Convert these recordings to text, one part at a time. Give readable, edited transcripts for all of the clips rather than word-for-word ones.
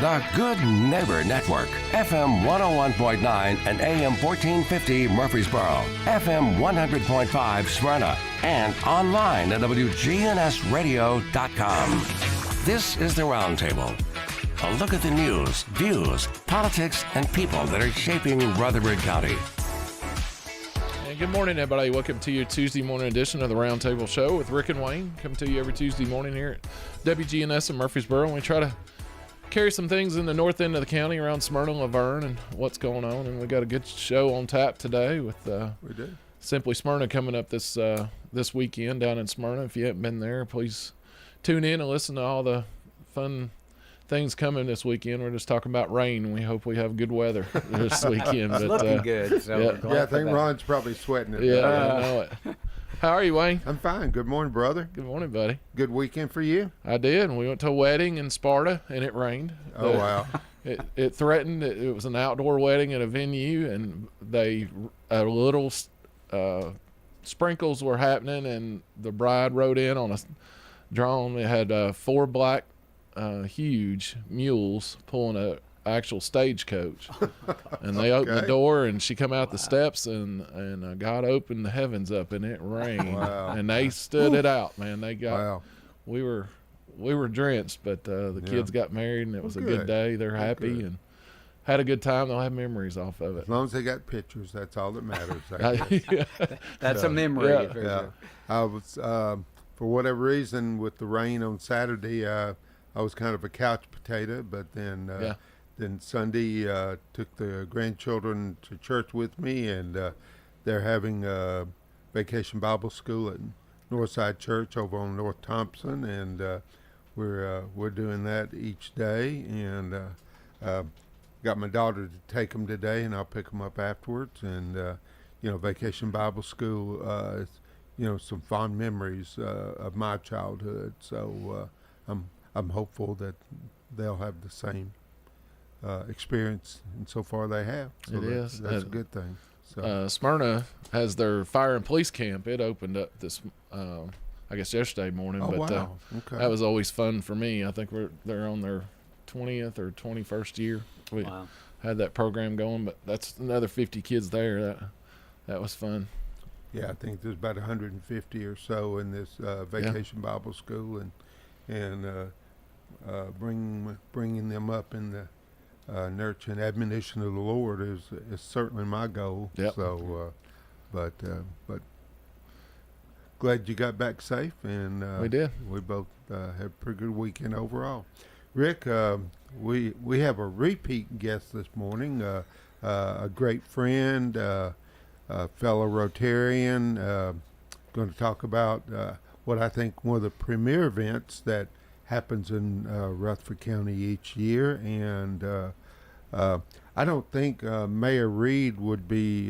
The Good Neighbor Network, FM 101.9 and AM 1450 Murfreesboro, FM 100.5 Smyrna, and online at WGNSradio.com. This is the Roundtable. A look at the news, views, politics, and people that are shaping Rutherford County. And good morning, everybody. Welcome to your Tuesday morning edition of the Roundtable Show with Rick and Wayne. Coming to you every Tuesday morning here at WGNS in Murfreesboro. And we try to carry some things in the north end of the county around Smyrna, Laverne, and what's going on. And we got a good show on tap today with we do. Simply Smyrna coming up this weekend down in Smyrna. If you haven't been there, please tune in and listen to all the fun things coming this weekend. We're just talking about rain, and we hope we have good weather this weekend. It's looking good. So yeah, I think Ron's probably sweating it. Yeah, I know it. How are you, Wayne? I'm fine. Good morning, brother. Good morning, buddy. Good weekend for you? I did, and we went to a wedding in Sparta, and it rained. Oh, wow. It threatened. It was an outdoor wedding at a venue, and a little sprinkles were happening, and the bride rode in on a drone. It had 4 black huge mules pulling a actual stagecoach, and they opened the door, and she come out the steps, and God opened the heavens up, and it rained. Wow. And they stood it out, man. They got we were drenched, but the kids got married, and it was a good day. They're happy and had a good time. They'll have memories off of it. As long as they got pictures, that's all that matters. That's a memory. Yeah. I was for whatever reason with the rain on Saturday, I was kind of a couch potato, but then Sunday took the grandchildren to church with me, and they're having a vacation Bible school at Northside Church over on North Thompson, and we're doing that each day, and got my daughter to take them today, and I'll pick them up afterwards, and vacation Bible school is some fond memories of my childhood, so I'm hopeful that they'll have the same experience, and so far they have. So that's a good thing. So Smyrna has their fire and police camp. It opened up this, I guess, yesterday morning. Okay. That was always fun for me. I think they're on their 20th or 21st year. We had that program going, but that's another 50 kids there. That was fun. Yeah, I think there's about 150 or so in this vacation Bible school, and bringing them up in the nurture and admonition of the Lord is certainly my goal. Yep. So, but glad you got back safe, and we did. We both had a pretty good weekend overall. Rick, we have a repeat guest this morning, a great friend, a fellow Rotarian, going to talk about what I think one of the premier events that happens in Rutherford County each year, and I don't think Mayor Reed would be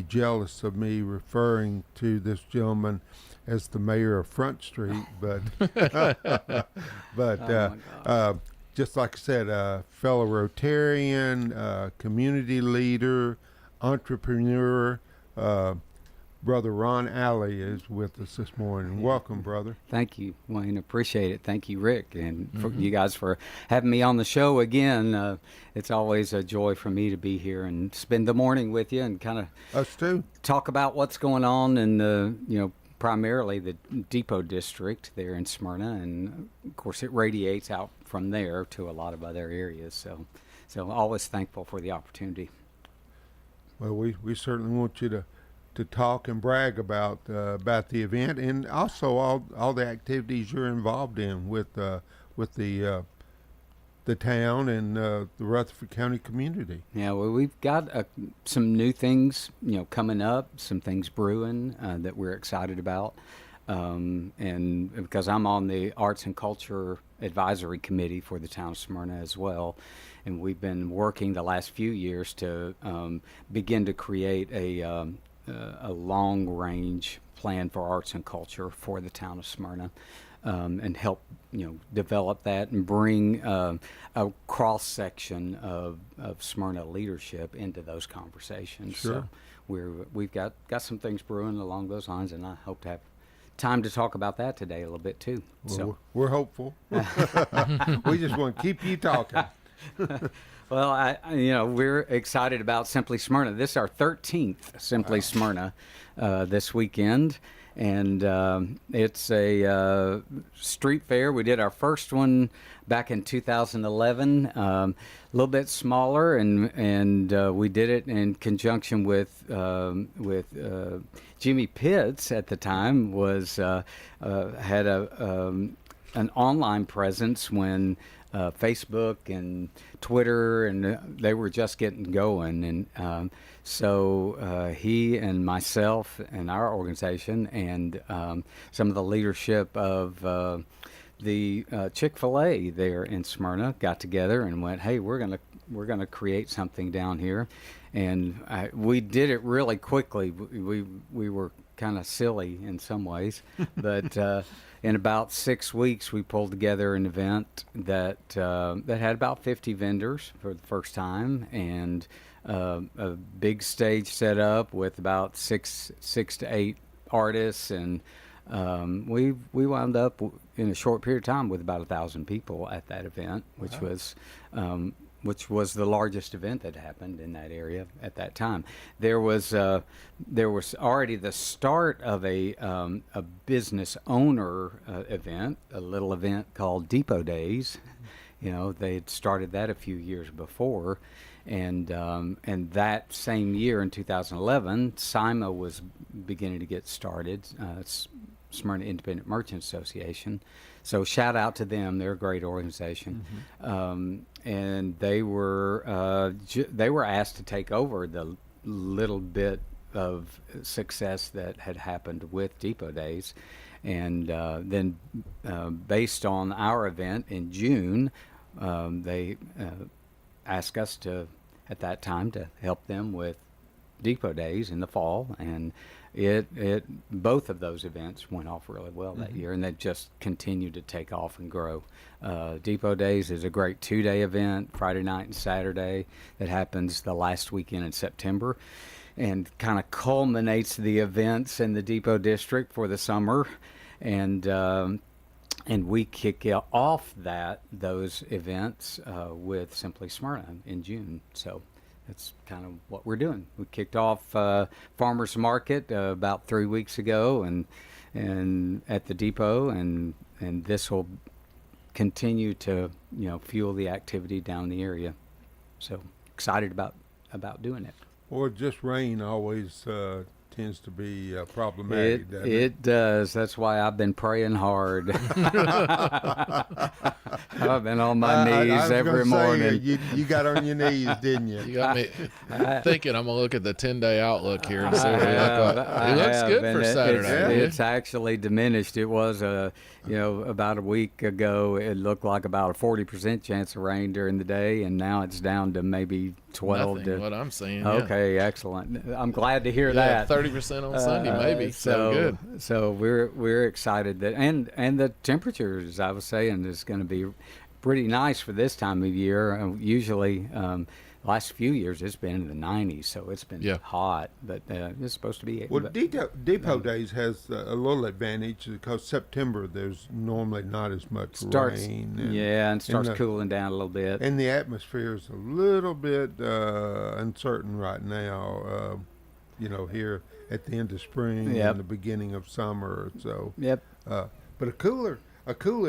jealous of me referring to this gentleman as the mayor of Front Street, but just like I said, fellow Rotarian, community leader, entrepreneur. Brother Ron Alley is with us this morning. Welcome, brother. Thank you, Wayne. Appreciate it. Thank you, Rick, and for you guys for having me on the show again. It's always a joy for me to be here and spend the morning with you and kind of us too talk about what's going on in the primarily the Depot District there in Smyrna, and of course it radiates out from there to a lot of other areas. So always thankful for the opportunity. Well, we certainly want you to talk and brag about the event, and also all the activities you're involved in with the town and the Rutherford County community. Yeah, well, we've got some new things coming up, some things brewing that we're excited about, and because I'm on the Arts and Culture Advisory Committee for the town of Smyrna as well, and we've been working the last few years to begin to create a long-range plan for arts and culture for the town of Smyrna, and help develop that and bring a cross-section of Smyrna leadership into those conversations. Sure. So we've got some things brewing along those lines, and I hope to have time to talk about that today a little bit too. Well, So we're hopeful. We just want to keep you talking. well, we're excited about Simply Smyrna. This is our 13th Simply Smyrna this weekend. And it's a street fair. We did our first one back in 2011, a little bit smaller, and we did it in conjunction with Jimmy Pitts at the time. Had an online presence when Facebook and Twitter, and they were just getting going. And so he and myself and our organization and some of the leadership of the Chick-fil-A there in Smyrna got together and went, hey, we're gonna create something down here. And we did it really quickly. We were kind of silly in some ways, but in about 6 weeks, we pulled together an event that had about 50 vendors for the first time, and a big stage set up with about six to eight artists, and we wound up in a short period of time with about 1,000 people at that event, which was the largest event that happened in that area at that time. There was already the start of a business owner event, a little event called Depot Days. They had started that a few years before, and that same year in 2011, SIMA was beginning to get started. Smyrna Independent Merchant Association. So shout out to them; they're a great organization. And they were asked to take over the little bit of success that had happened with Depot Days, and then based on our event in June, they asked us at that time to help them with Depot Days in the fall, and both of those events went off really well that year, and they just continued to take off and grow. Depot Days is a great 2-day event, Friday night and Saturday, that happens the last weekend in September, and kind of culminates the events in the Depot District for the summer, and we kick off those events with Simply Smyrna in June. So that's kind of what we're doing. We kicked off Farmers Market about 3 weeks ago, and at the depot, and this will continue to fuel the activity down the area. So excited about doing it. Or just rain always tends to be problematic. It does. That's why I've been praying hard. I've been on my knees every morning. You got on your knees, didn't you? You got me thinking. I'm gonna look at the 10-day outlook here and see what it looks like. It looks good for Saturday. It's actually diminished. It was about a week ago. It looked like about a 40% chance of rain during the day, and now it's down to maybe 12. Nothing, what I'm seeing. Okay, yeah. Excellent. I'm glad to hear that. 30% on Sunday, maybe. So good. So we're excited that, and the temperature, as I was saying, is going to be pretty nice for this time of year. Usually, last few years it's been in the 90s, so it's been hot. But it's supposed to be. Well, Depot Days has a little advantage because September there's normally not as much rain. And starts cooling down a little bit. And the atmosphere is a little bit uncertain right now. Here at the end of spring and the beginning of summer. So, but a cooler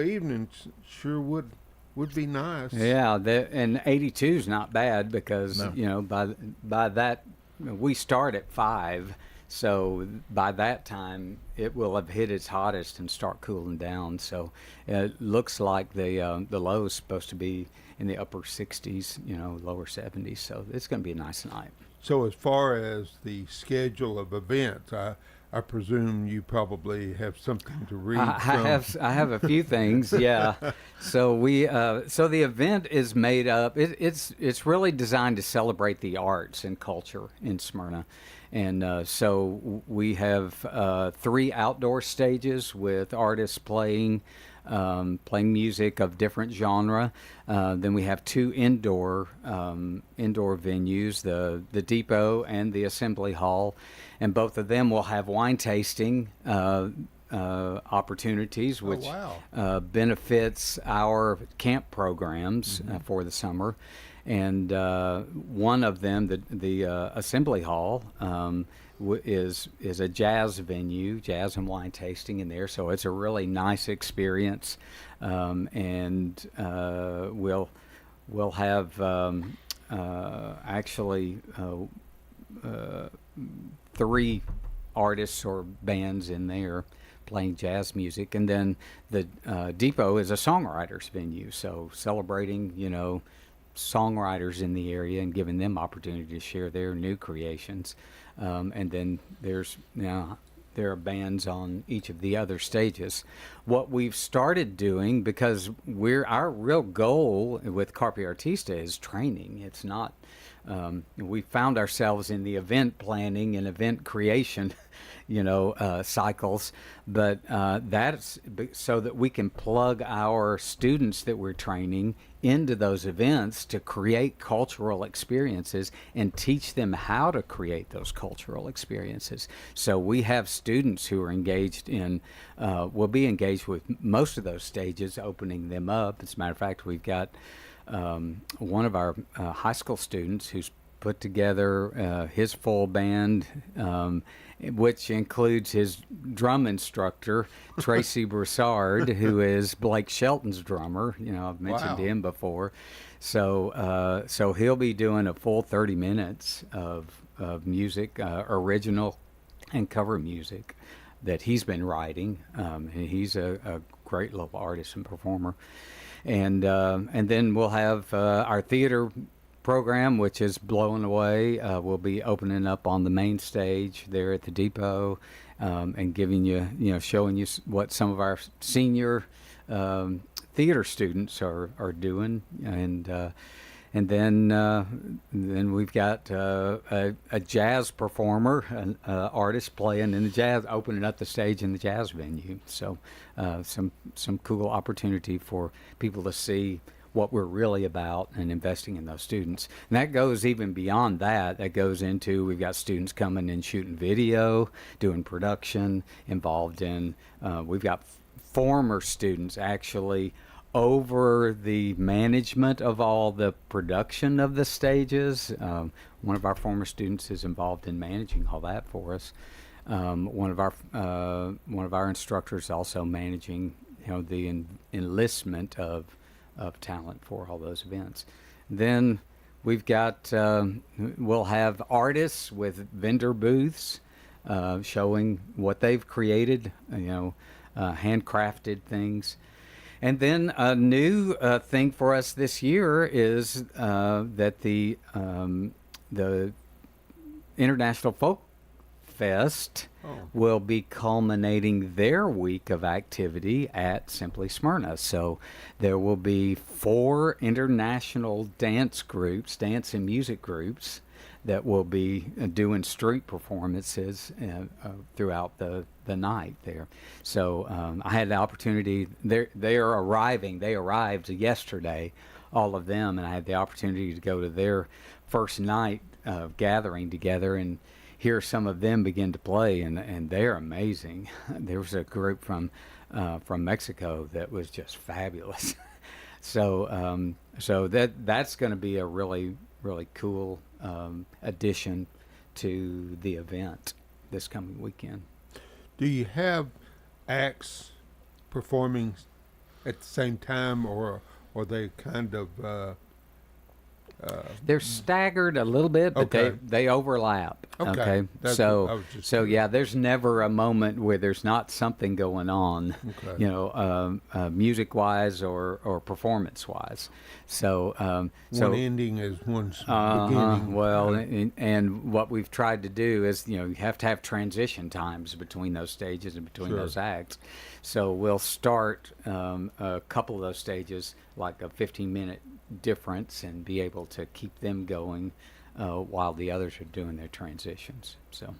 evening sure would be nice. Yeah, and 82 is not bad because by that we start at 5, so by that time it will have hit its hottest and start cooling down. So it looks like the low is supposed to be in the upper 60s, lower 70s. So it's going to be a nice night. So as far as the schedule of events, I presume you probably have something to read. I have a few things. Yeah. So the event is made up. It's really designed to celebrate the arts and culture in Smyrna, and so we have 3 outdoor stages with artists playing music of different genre. Then we have 2 indoor venues, the Depot and the Assembly Hall, and both of them will have wine tasting opportunities, which wow. benefits our camp programs for the summer. And one of them, the Assembly Hall, is a jazz venue, jazz and wine tasting in there. So it's a really nice experience, and we'll have actually 3 artists or bands in there playing jazz music, and then the Depot is a songwriters venue, so celebrating songwriters in the area and giving them opportunity to share their new creations. And then there are bands on each of the other stages. What we've started doing, because our real goal with Carpe Artista is training. It's not, we found ourselves in the event planning and event creation cycles, but that's so that we can plug our students that we're training into those events to create cultural experiences and teach them how to create those cultural experiences. So we have students who are engaged will be engaged with most of those stages, opening them up. As a matter of fact, we've got one of our high school students who's put together his full band, which includes his drum instructor, Tracy Broussard, who is Blake Shelton's drummer. I've mentioned him before. So he'll be doing a full 30 minutes of music, original and cover music that he's been writing. And he's a great little artist and performer. And then we'll have our theater program, which is blowing away. We'll be opening up on the main stage there at the Depot, and giving showing you what some of our senior theater students are doing, and then we've got a jazz performer, an artist playing in the jazz, opening up the stage in the jazz venue. So some cool opportunity for people to see what we're really about and investing in those students. And that goes even beyond that. That goes into, we've got students coming and shooting video, doing production, involved in, we've got former students actually over the management of all the production of the stages. One of our former students is involved in managing all that for us. One of our instructors also managing, the enlistment of talent for all those events. Then we've got, we'll have artists with vendor booths showing what they've created, handcrafted things. And then a new thing for us this year is that the International Folk Fest will be culminating their week of activity at Simply Smyrna. So there will be 4 international dance and music groups that will be doing street performances throughout the night there. So I had the opportunity, they arrived yesterday, all of them, and I had the opportunity to go to their first night of gathering together and hear some of them begin to play, and they're amazing. There was a group from Mexico that was just fabulous. So that's going to be a really, really cool addition to the event this coming weekend. Do you have acts performing at the same time, or they kind of they're staggered a little bit, but they overlap. Okay. So yeah, there's never a moment where there's not something going on, music wise or performance wise. So one ending is one's beginning. Well, and what we've tried to do is, you have to have transition times between those stages and between those acts. So we'll start a couple of those stages like a 15-minute difference and be able to keep them going while the others are doing their transitions. So,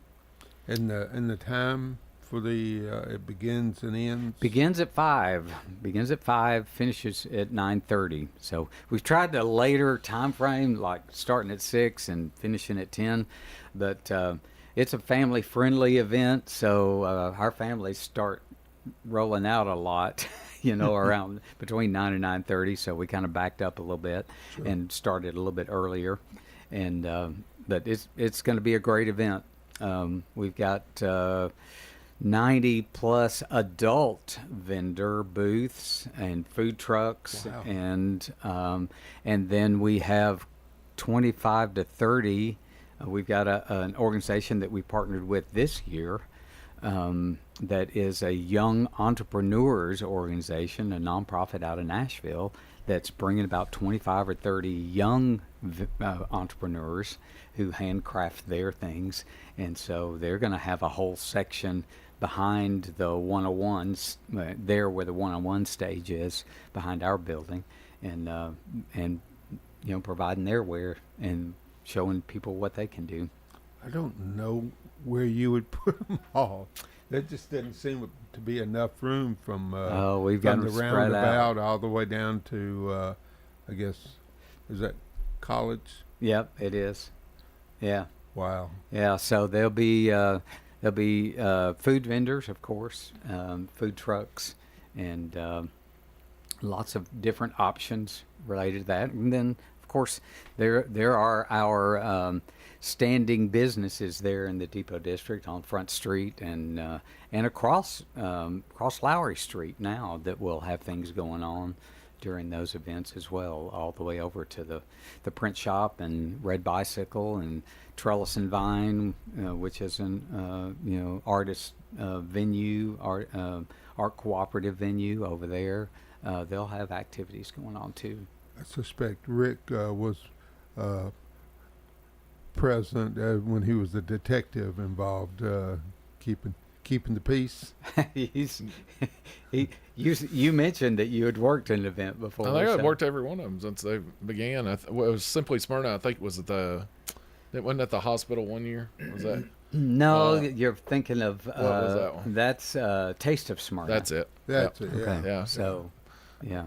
and the time for the it begins and ends. Begins at 5. Finishes at 9:30. So we've tried the later time frame, like starting at 6 and finishing at 10, but it's a family-friendly event. So our families start rolling out a lot, around between 9 and 9:30. So we kind of backed up a little bit and started a little bit earlier. And but it's going to be a great event. We've got 90 plus adult vendor booths and food trucks. Wow. And then we have 25 to 30. We've got an organization that we partnered with this year that is a young entrepreneurs organization, a nonprofit out of Nashville, that's bringing about 25 or 30 young entrepreneurs who handcraft their things. And so they're going to have a whole section behind the 101s, there where the 101 stage is, behind our building, and providing their ware and showing people what they can do. I don't know where you would put them all. There just didn't seem to be enough room from we've got the them spread roundabout out all the way down to, I guess, is that College? Yep, it is. Yeah. Wow. Yeah. So there'll be food vendors, of course, food trucks, and lots of different options related to that. And then, of course, there are our standing businesses there in the Depot District on Front Street and across Lowry Street now that will have things going on during those events as well, all the way over to the print shop and Red Bicycle and Trellis and Vine, which is an artist venue, art cooperative venue over there. They'll have activities going on too. I suspect Rick was present when he was the detective involved, keeping the peace. You mentioned that you had worked an event before. I think I've worked every one of them since they began. It was Simply Smyrna. I think it was it wasn't at the hospital one year. Was that? No, you're thinking of what was that one? That's Taste of Smyrna. That's it. That's yep. it. Yeah. Okay. Yeah. So, yeah.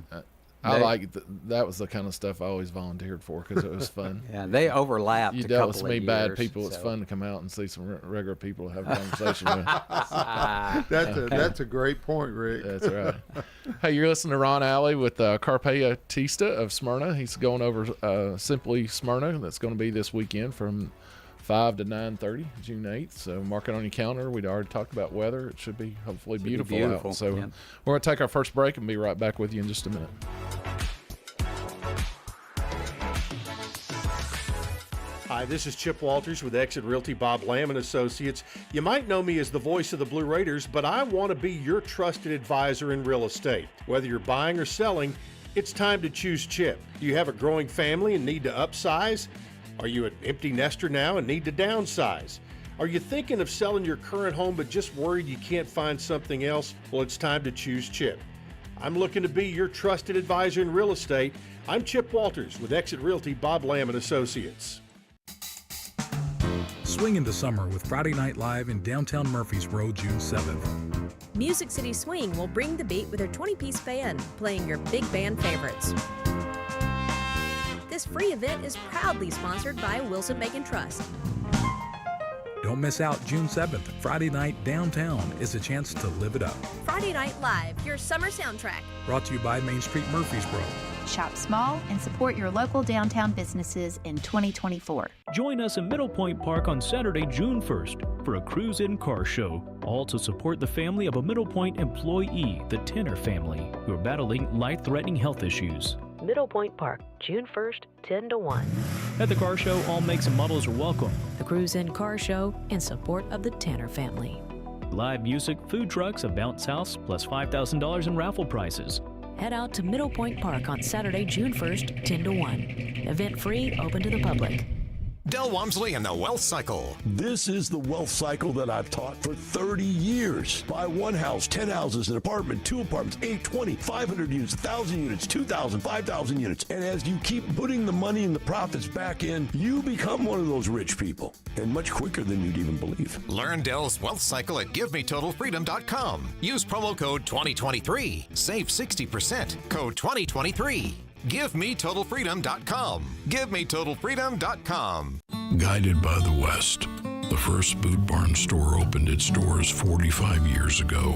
I like that was the kind of stuff I always volunteered for because it was fun. Yeah, they overlapped. You a dealt couple with me of bad years, people. It's so. fun to come out and see some regular people to have a conversation with. That's a great point, Rick. That's right. Hey, you're listening to Ron Alley with Carpe Artista of Smyrna. He's going over Simply Smyrna. That's going to be this weekend from 5 to 9:30, June 8th. So mark it on your calendar. We'd already talked about weather. It should be hopefully beautiful out. So yeah. We're going to take our first break and be right back with you in just a minute. Hi, this is Chip Walters with Exit Realty Bob Lamb and Associates. You might know me as the voice of the Blue Raiders, but I want to be your trusted advisor in real estate. Whether you're buying or selling, it's time to choose Chip. Do you have a growing family and need to upsize? Are you an empty nester now and need to downsize? Are you thinking of selling your current home but just worried you can't find something else? Well, it's time to choose Chip. I'm looking to be your trusted advisor in real estate. I'm Chip Walters with Exit Realty Bob Lamb and Associates. Swing into summer with Friday Night Live in downtown Murfreesboro, June 7th. Music City Swing will bring the beat with their 20-piece band, playing your big band favorites. This free event is proudly sponsored by Wilson Bacon Trust. Don't miss out June 7th. Friday night downtown is a chance to live it up. Friday Night Live, your summer soundtrack. Brought to you by Main Street Murfreesboro. Shop small and support your local downtown businesses in 2024. Join us in Middle Point Park on Saturday, June 1st for a cruise-in car show, all to support the family of a Middle Point employee, the Tanner family, who are battling life-threatening health issues. Middle Point Park, June 1st, 10 to 1. At the car show, all makes and models are welcome. The Cruise-In Car Show in support of the Tanner family. Live music, food trucks, a bounce house, plus $5,000 in raffle prizes. Head out to Middle Point Park on Saturday, June 1st, 10 to 1. Event free, open to the public. Del Walmsley and the Wealth Cycle. This is the wealth cycle that I've taught for 30 years. Buy one house, 10 houses, an apartment, 2 apartments, 8, 20, 500 units, 1,000 units, 2,000, 5,000 units. And as you keep putting the money and the profits back in, you become one of those rich people. And much quicker than you'd even believe. Learn Del's Wealth Cycle at GiveMeTotalFreedom.com. Use promo code 2023. Save 60%. Code 2023. GiveMeTotalFreedom.com. GiveMeTotalFreedom.com. Guided by the West, the first Boot Barn store opened its doors 45 years ago.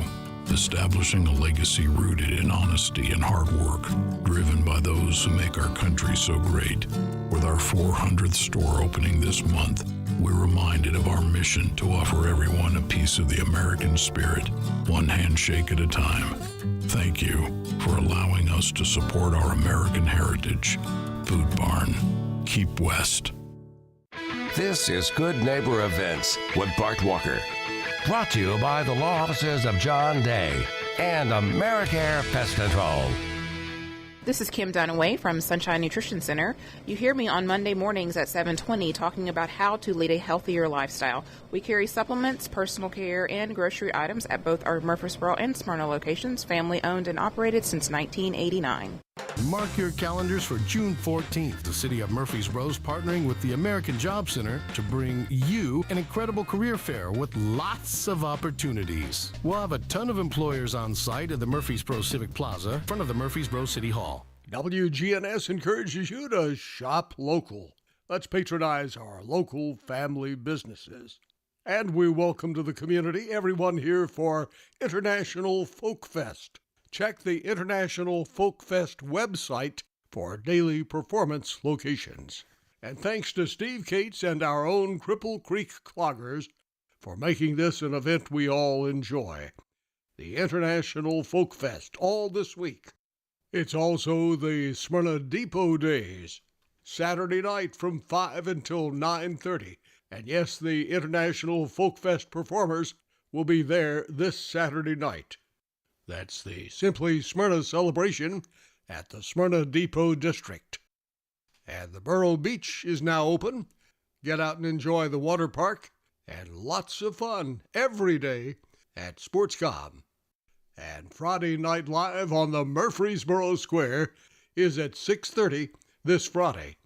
establishing a legacy rooted in honesty and hard work, driven by those who make our country so great. With our 400th store opening this month, we're reminded of our mission to offer everyone a piece of the American spirit, one handshake at a time. Thank you for allowing us to support our American heritage. Food Barn. Keep West. This is Good Neighbor Events with Bart Walker. Brought to you by the law offices of John Day and AmeriCare Pest Control. This is Kim Dunaway from Sunshine Nutrition Center. You hear me on Monday mornings at 7:20 talking about how to lead a healthier lifestyle. We carry supplements, personal care, and grocery items at both our Murfreesboro and Smyrna locations, family owned and operated since 1989. Mark your calendars for June 14th. The City of Murfreesboro is partnering with the American Job Center to bring you an incredible career fair with lots of opportunities. We'll have a ton of employers on site at the Murfreesboro Civic Plaza, in front of the Murfreesboro City Hall. WGNS encourages you to shop local. Let's patronize our local family businesses. And we welcome to the community everyone here for International Folk Fest. Check the International Folk Fest website for daily performance locations. And thanks to Steve Cates and our own Cripple Creek Cloggers for making this an event we all enjoy. The International Folk Fest, all this week. It's also the Smyrna Depot Days, Saturday night from 5 until 9:30. And yes, the International Folk Fest performers will be there this Saturday night. That's the Simply Smyrna celebration at the Smyrna Depot District. And the Borough Beach is now open. Get out and enjoy the water park and lots of fun every day at Sportscom. And Friday Night Live on the Murfreesboro Square is at 6:30 this Friday.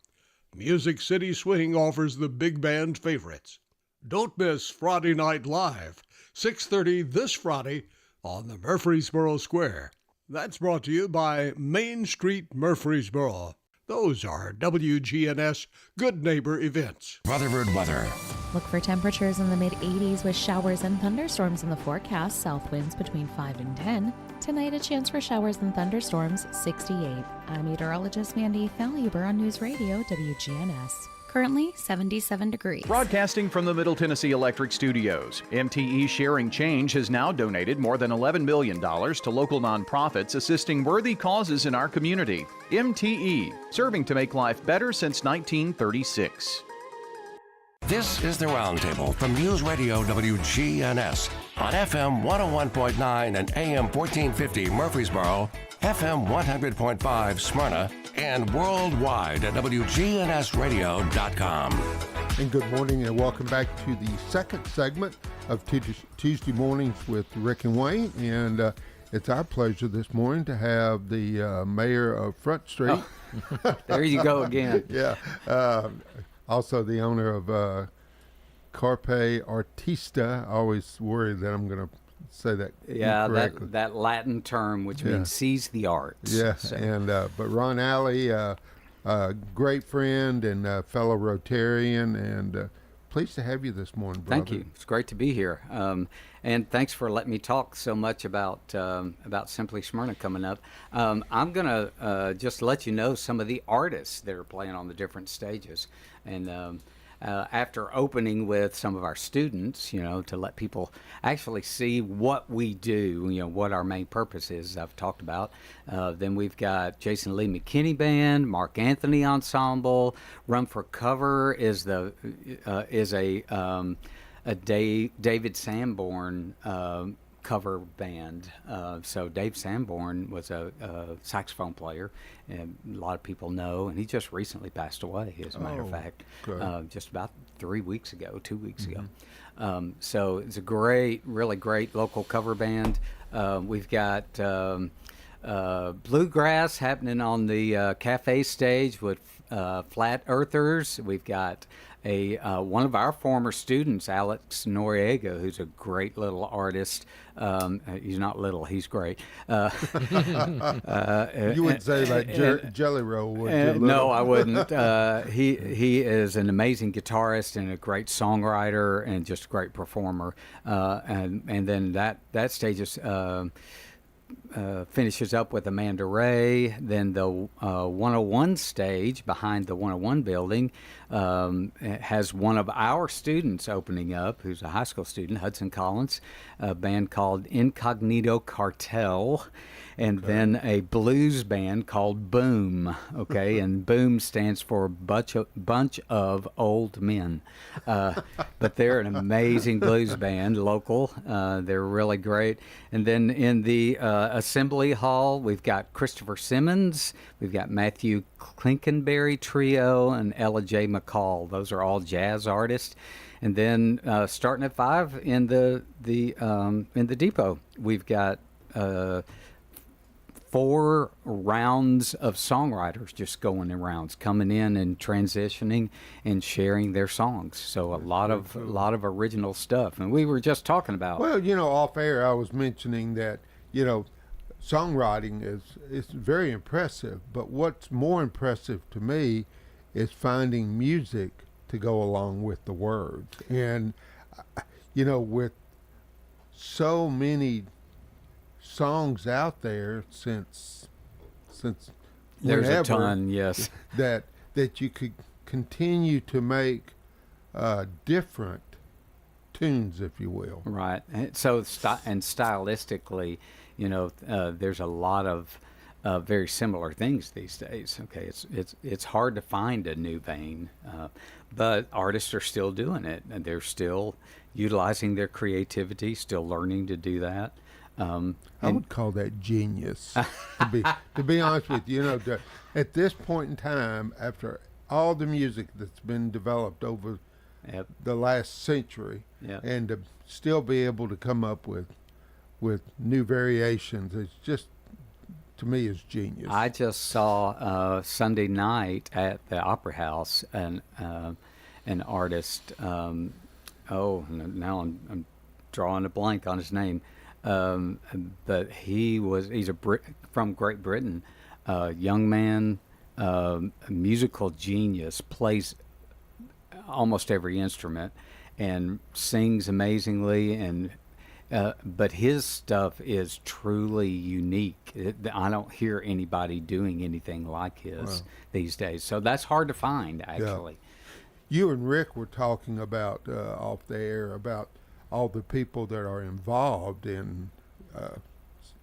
Music City Swing offers the big band favorites. Don't miss Friday Night Live, 6:30 this Friday on the Murfreesboro Square. That's brought to you by Main Street Murfreesboro. Those are WGNS Good Neighbor events. Rutherford weather. Look for temperatures in the mid-80s with showers and thunderstorms in the forecast. South winds between 5 and 10. Tonight, a chance for showers and thunderstorms, 68. I'm meteorologist Mandy Faluber on News Radio WGNS. Currently 77 degrees. Broadcasting from the Middle Tennessee Electric Studios, MTE Sharing Change has now donated more than $11 million to local nonprofits assisting worthy causes in our community. MTE, serving to make life better since 1936. This is the Roundtable from News Radio WGNS on FM 101.9 and AM 1450 Murfreesboro, FM 100.5 Smyrna, and worldwide at WGNSradio.com. And good morning and welcome back to the second segment of Tuesday Mornings with Rick and Wayne. And it's our pleasure this morning to have the mayor of Front Street. Oh, there you go again. Yeah. Also the owner of Carpe Artista. I always worry that I'm going to say that incorrectly. that Latin term, which means seize the arts. Yeah, so. and but Ron Alley, great friend and fellow Rotarian, and pleased to have you this morning, brother. Thank you. It's great to be here, and thanks for letting me talk so much about Simply Smyrna coming up. I'm gonna just let you know some of the artists that are playing on the different stages, and. After opening with some of our students, to let people actually see what we do, what our main purpose is, I've talked about. Then we've got Jason Lee McKinney Band, Mark Anthony Ensemble. Run for Cover is a David Sanborn cover band. So Dave Sanborn was a saxophone player, and a lot of people know, and he just recently passed away, as a matter of fact, just about 2 weeks ago. So it's a really great local cover band. We've got bluegrass happening on the cafe stage with Flat Earthers. We've got one of our former students, Alex Noriega, who's a great little artist. He's not little; he's great. You wouldn't say like Jelly Roll, would you? No, I wouldn't. He is an amazing guitarist and a great songwriter and just a great performer. And then that stage is. Finishes up with Amanda Ray. Then the 101 stage behind the 101 building has one of our students opening up, who's a high school student, Hudson Collins, a band called Incognito Cartel, and then a blues band called Boom. Okay, and Boom stands for bunch of old men, but they're an amazing blues band, local. They're really great. And then in the Assembly Hall, we've got Christopher Simmons, we've got Matthew Clinkenberry Trio, and Ella J. McCall. Those are all jazz artists. And then starting at 5 in the depot, we've got 4 rounds of songwriters just going in rounds, coming in and transitioning and sharing their songs. So a lot of original stuff. And we were just talking about. Well, off air, I was mentioning that songwriting is very impressive. But what's more impressive to me is finding music to go along with the words. And with so many songs out there since there's whenever, a ton, yes, that you could continue to make different tunes, if you will. Right. And so and stylistically, there's a lot of very similar things these days. Okay, it's hard to find a new vein, but artists are still doing it, and they're still utilizing their creativity, still learning to do that. I would call that genius. to be honest with you, at this point in time, after all the music that's been developed over the last century, and to still be able to come up with new variations, it's just, to me, is genius. I just saw Sunday night at the Opera House an artist. Now I'm drawing a blank on his name. But he's from Great Britain, young man, a musical genius, plays almost every instrument and sings amazingly, and but his stuff is truly unique. I don't hear anybody doing anything like his these days, so that's hard to find, actually. Yeah. You and Rick were talking about off the air about all the people that are involved in,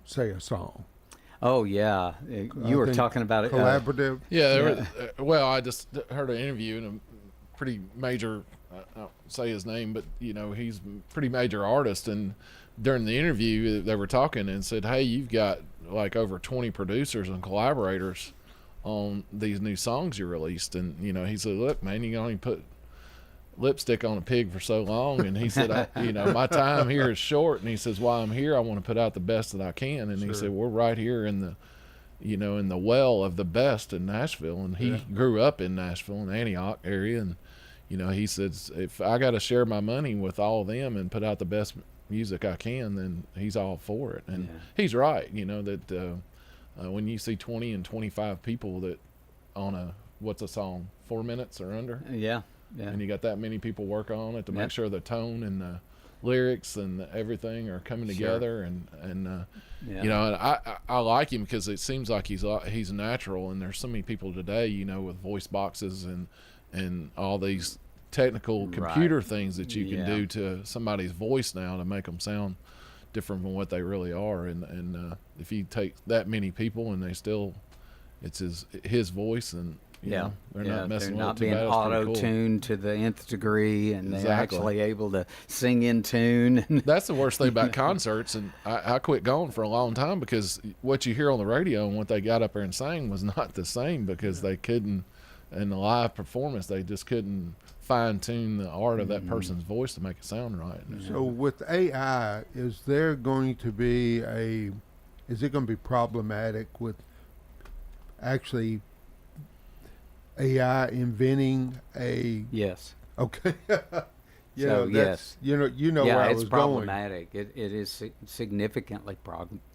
say, a song. Oh, yeah. You were talking about it. Collaborative. I just heard an interview, and a pretty major, I don't say his name, but, he's a pretty major artist. And during the interview, they were talking and said, hey, you've got like over 20 producers and collaborators on these new songs you released. And, he said, look, man, you can only put lipstick on a pig for so long, and he said, my time here is short, and he says, while I'm here, I want to put out the best that I can. And he said, we're right here in the in the well of the best in Nashville, and he grew up in Nashville, in the Antioch area, and he says, if I got to share my money with all of them and put out the best music I can, then he's all for it. And he's right, that when you see 20 and 25 people that on what's a song, 4 minutes or under, and you got that many people working on it to make sure the tone and the lyrics and everything are coming together, and I like him because it seems like he's natural. And there's so many people today, with voice boxes and all these technical computer things that you can do to somebody's voice now to make them sound different from what they really are. And if you take that many people and they still, it's his voice, and they're not messing they're not with it being too bad. auto-tuned to the nth degree, and they're actually able to sing in tune. That's the worst thing about concerts, and I quit going for a long time because what you hear on the radio and what they got up there and sang was not the same, because they couldn't, in the live performance, they just couldn't fine-tune the art of that person's voice to make it sound right. So with AI, is there going to be a is it going to be problematic with actually AI inventing a? Yes. Okay. Yes. You know where I was it's problematic. It is significantly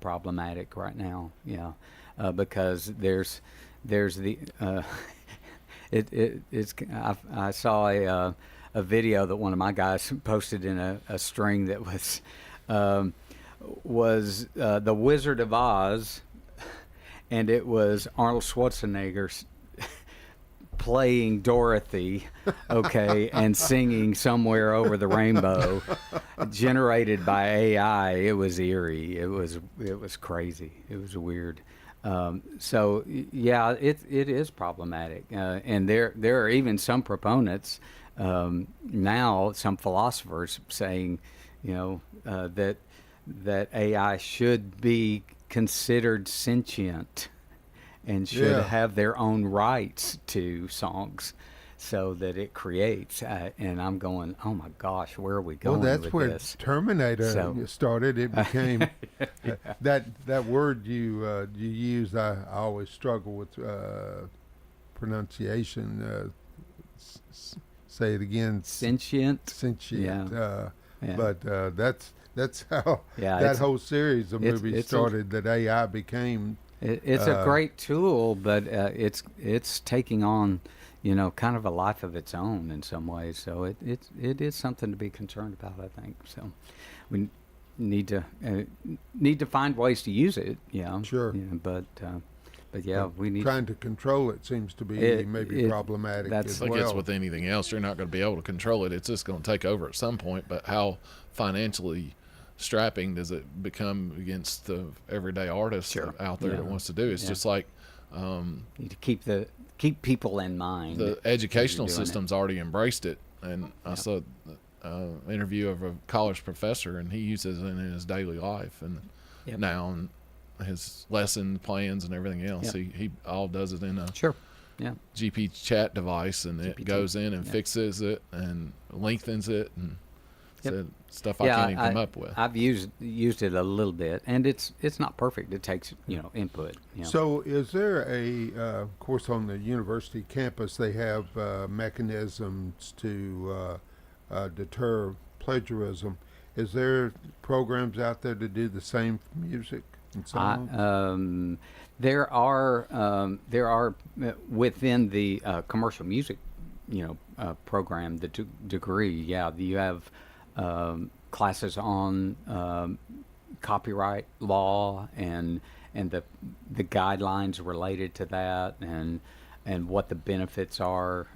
problematic right now. Yeah, because there's the I saw a video that one of my guys posted in a string that was the Wizard of Oz, and it was Arnold Schwarzenegger playing Dorothy, okay, and singing Somewhere Over the Rainbow, generated by AI. It was eerie. It was crazy. It was weird. So yeah, it is problematic, and there are even some proponents now, some philosophers saying, that AI should be considered sentient and should have their own rights to songs so that it creates. And I'm going, oh my gosh, where are we going with this? Well, that's where Terminator started. It became that word you used. I always struggle with pronunciation. Say it again. Sentient. Sentient. Yeah. But that's how that whole series of movies started. That AI became. It's a great tool, but it's taking on, kind of a life of its own in some ways. So it is something to be concerned about, I think. So we need to find ways to use it. Yeah. Sure. But yeah, we need trying to control it seems to be maybe problematic. It's like it's with anything else. You're not going to be able to control it. It's just going to take over at some point. But how financially strapping does it become against the everyday artist out there that wants to do? It's just like you need to keep people in mind. The educational system's already embraced it, and I saw an interview of a college professor, and he uses it in his daily life, and now and his lesson plans and everything else. He all does it in a GP chat device, and it goes in and fixes it and lengthens it and stuff I can't even come up with. I've used it a little bit, and it's not perfect. It takes input. So is there of course on the university campus they have mechanisms to deter plagiarism. Is there programs out there to do the same for music and songs? There are within the commercial music program, the degree. You have classes on copyright law and the guidelines related to that, and what the benefits are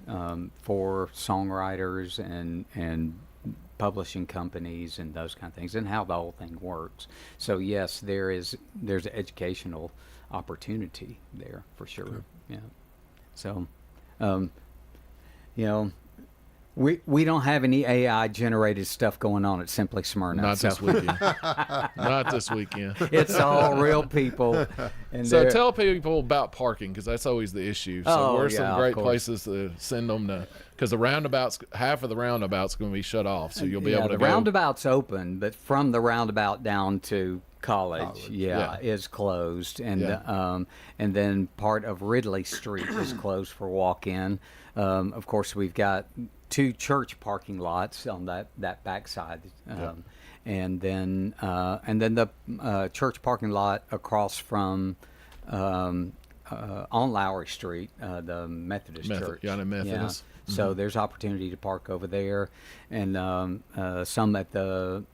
for songwriters and publishing companies and those kind of things, and how the whole thing works. So yes, there's educational opportunity there for sure. Good. Yeah. So, we don't have any AI generated stuff going on at Simply Smyrna. Not this weekend. Not this weekend. It's all real people. And so tell people about parking, because that's always the issue. So where's some great places to send them to? Because the roundabouts, half of the roundabout's going to be shut off, so you'll be able to go. The roundabout's open, but from the roundabout down to college. Is closed, and then part of Ridley Street is closed for walk-in. Of course, we've got 2 church parking lots on that backside, and then the church parking lot across from on Lowry Street, the Methodist Church. Yeah, the Methodist. Yeah. So there's opportunity to park over there, and some at the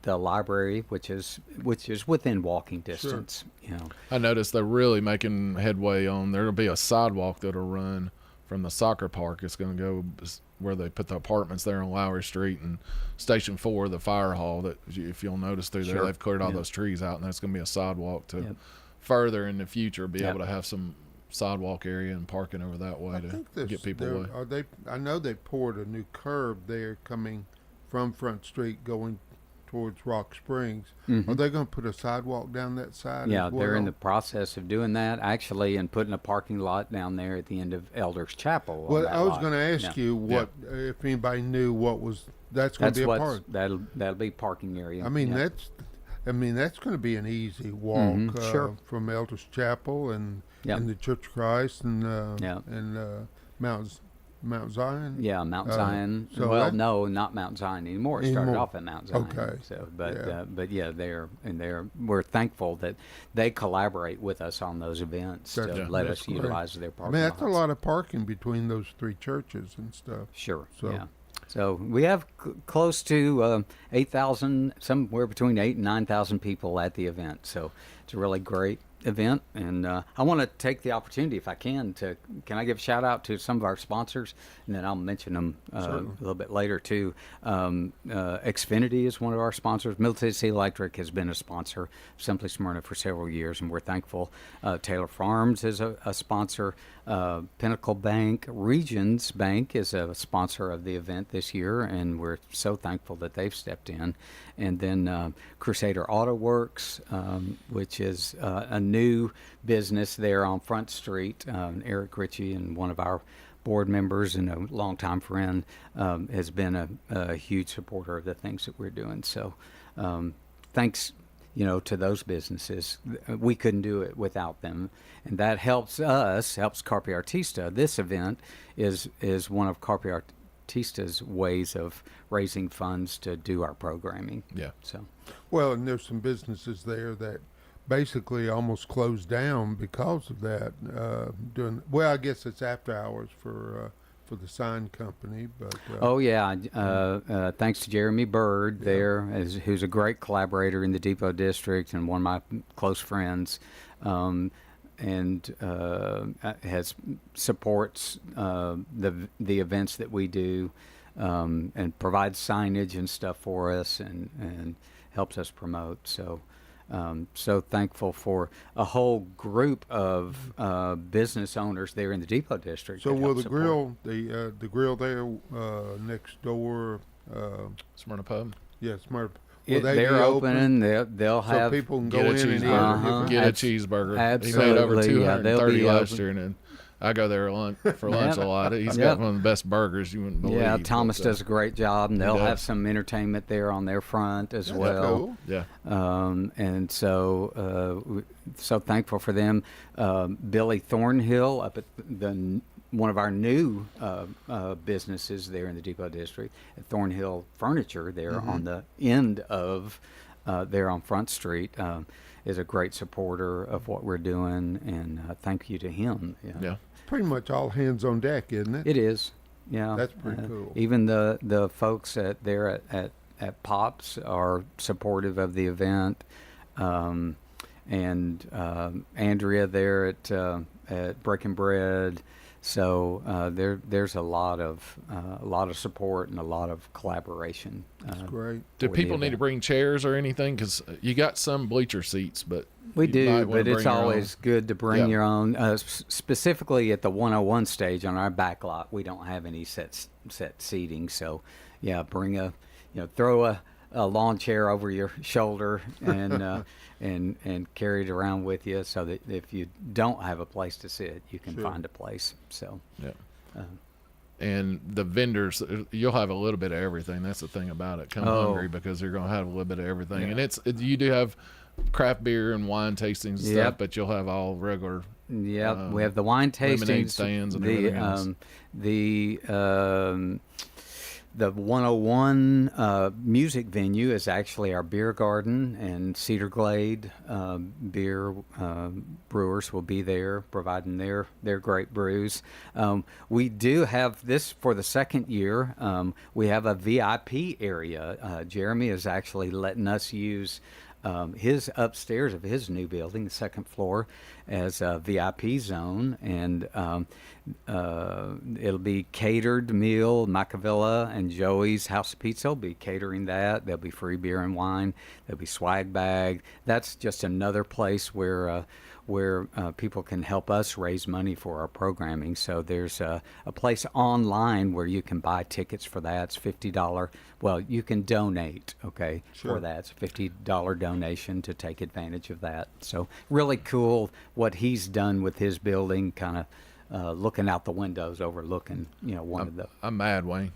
library, which is within walking distance. Sure. I noticed they're really making headway on. There'll be a sidewalk that'll run from the soccer park. It's going to go where they put the apartments there on Lowry Street, and Station 4, the fire hall, that if you'll notice through there, they've cleared all those trees out, and there's going to be a sidewalk to further in the future be able to have some sidewalk area and parking over that way to get people away. I know they poured a new curb there coming from Front Street going towards Rock Springs. Are they going to put a sidewalk down that side? Yeah, as well? They're in the process of doing that, actually, and putting a parking lot down there at the end of Elders Chapel. Well, I was going to ask you what if anybody knew what was that's going to be a park. That'll be parking area. I mean I mean, that's going to be an easy walk Sure. from Elders Chapel and Yep. the Church of Christ and Mount Zion. Yeah, Mount Zion. So Well, no, not Mount Zion anymore. It started off at Mount Zion. Okay. So, but yeah, we're thankful that they collaborate with us on those events to let us great. utilize their I parking mean, that's a lots. lot of parking between those three churches and stuff. Sure. So. Yeah. So we have close to 8,000, somewhere between 8,000 and 9,000 people at the event. So it's a really great event, and I want to take the opportunity, if I can I give a shout out to some of our sponsors, and then I'll mention them a little bit later too. Xfinity is one of our sponsors. Middle Tennessee Electric has been a sponsor of Simply Smyrna for several years, and we're thankful. Taylor Farms is a sponsor. Pinnacle Bank, Regions Bank is a sponsor of the event this year, and we're so thankful that they've stepped in. And then Crusader Auto Works, which is a new business there on Front Street. Eric Ritchie, and one of our board members and a longtime friend, has been a huge supporter of the things that we're doing. So thanks, to those businesses. We couldn't do it without them. And that helps Carpe Artista. This event is one of Carpe Artista's ways of raising funds to do our programming. Yeah. So. Well, and there's some businesses there that basically almost closed down because of that. I guess it's after hours for the sign company, but thanks to Jeremy Bird there, who's a great collaborator in the Depot District and one of my close friends, and supports the events that we do, and provides signage and stuff for us, and helps us promote. So thankful for a whole group of business owners there in the Depot District. So will the grill there next door, Smyrna Pub? Yeah, Smyrna. They're open. They'll have, so people can get go a in and cheeseburger. Get a cheeseburger. Absolutely. He made over 230 last open. year, and I go there for lunch a lot. He's got one of the best burgers you wouldn't believe. Yeah, Thomas does a great job, and they'll have some entertainment there on their front as well. Cool. Yeah. And so thankful for them. Billy Thornhill up at one of our new businesses there in the Depot District, at Thornhill Furniture there on the end of there on Front Street, is a great supporter of what we're doing, and thank you to him. Yeah. Pretty much all hands on deck, isn't it? It is. Yeah. That's pretty cool. Even the folks at Pops are supportive of the event, and Andrea there at Breaking Bread. So there's a lot of support and a lot of collaboration. That's great. Do people need to bring chairs or anything? Because you got some bleacher seats, but we do. But it's always good to bring your own. Specifically at the 101 stage on our back lot, we don't have any set seating. So bring throw a lawn chair over your shoulder and and carry it around with you, so that if you don't have a place to sit, you can find a place. So and the vendors, you'll have a little bit of everything. That's the thing about it. Come hungry, because they're going to have a little bit of everything. And you do have craft beer and wine tastings and stuff, but you'll have all regular. Yeah, we have the wine tastings, lemonade stands, and everything else. The 101 music venue is actually our beer garden, and Cedar Glade beer brewers will be there providing their great brews. We do have this for the second year. We have a VIP area. Jeremy is actually letting us use his upstairs of his new building, the second floor, as a VIP zone, and it'll be catered meal. Macavilla and Joey's House of Pizza will be catering that. There'll be free beer and wine. There'll be swag bag. That's just another place where people can help us raise money for our programming. So there's a place online where you can buy tickets for that. It's $50. Well, you can donate, for that. It's a $50 donation to take advantage of that. So really cool what he's done with his building, kind of looking out the windows, overlooking, one of the... I'm mad, Wayne.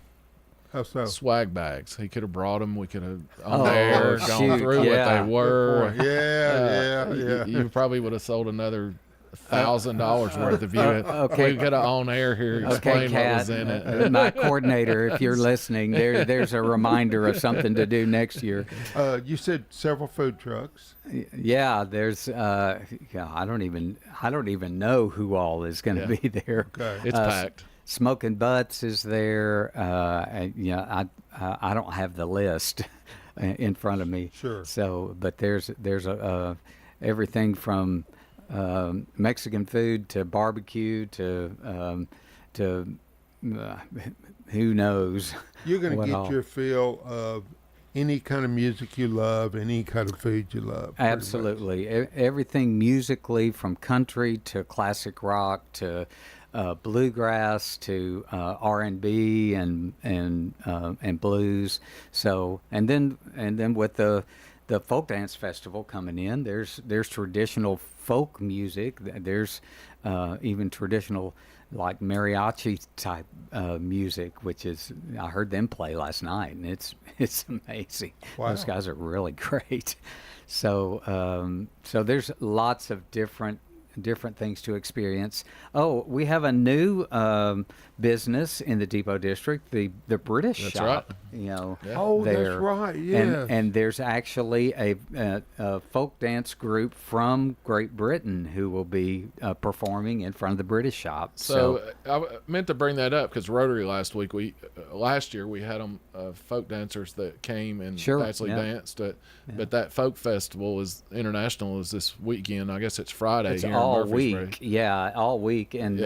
How so? Swag bags. He could have brought them. We could have gone shoot, through what they were. Yeah. You probably would have sold another $1,000 worth if you had. Okay. We could have on air here explain what was in it. My coordinator, if you're listening, there's a reminder of something to do next year. You said several food trucks. Yeah, there's. I don't even know who all is going to be there. Okay. It's packed. Smoking Butts is there. I don't have the list in front of me. Sure. So, but there's everything from Mexican food to barbecue to who knows. You're going to get all. your fill of any kind of music you love, any kind of food you love. Absolutely, everything musically, from country to classic rock to bluegrass to R&B and blues. So and then with the folk dance festival coming in, there's traditional folk music. There's even traditional like mariachi type music, which is I heard them play last night, and it's amazing. Wow. Those guys are really great. So there's lots of different things to experience. Oh, we have a new business in the Depot District, the British That's shop. right. You know, Oh, there. that's right. Yes. And there's actually a folk dance group from Great Britain who will be performing in front of the British shop. So I meant to bring that up because Rotary last year we had them folk dancers that came and actually danced. But that folk festival is international is this weekend. I guess it's Friday. It's here all in Murfreesboro. week. Yeah, all week, and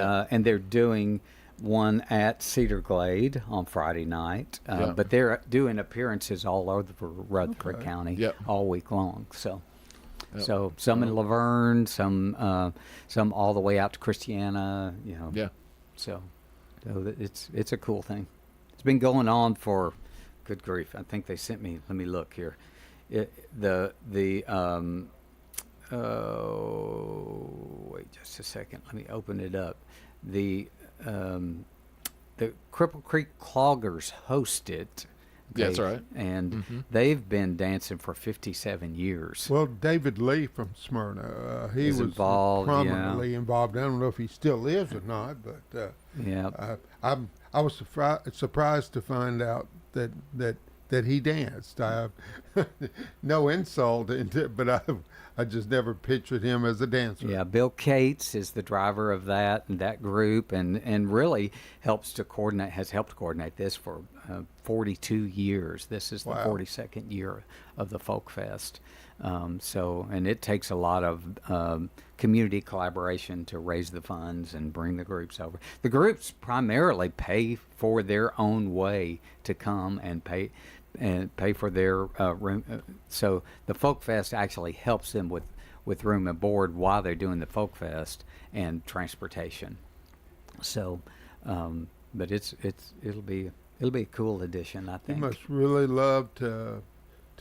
they're doing one at Cedar Glade on Friday night, but they're doing appearances all over Rutherford County all week long. So some in Laverne, some all the way out to Christiana. You know. Yeah. So it's a cool thing. It's been going on for, good grief. I think they sent me. Let me look here. Wait just a second. Let me open it up. The Cripple Creek Cloggers host it. Yeah, that's right. And they've been dancing for 57 years. Well, David Lee from Smyrna, he was involved, prominently involved. I don't know if he still is or not, but I was surprised to find out that he danced. I have no insult into it, but I just never pictured him as a dancer. Yeah, Bill Cates is the driver of that group, and really has helped coordinate this for 42 years. This is the 42nd year of the Folk Fest. And it takes a lot of community collaboration to raise the funds and bring the groups over. The groups primarily pay for their own way to come and pay for their room. So the Folk Fest actually helps them with room and board while they're doing the Folk Fest and transportation. So, but it'll be a cool addition, I think. You must really love to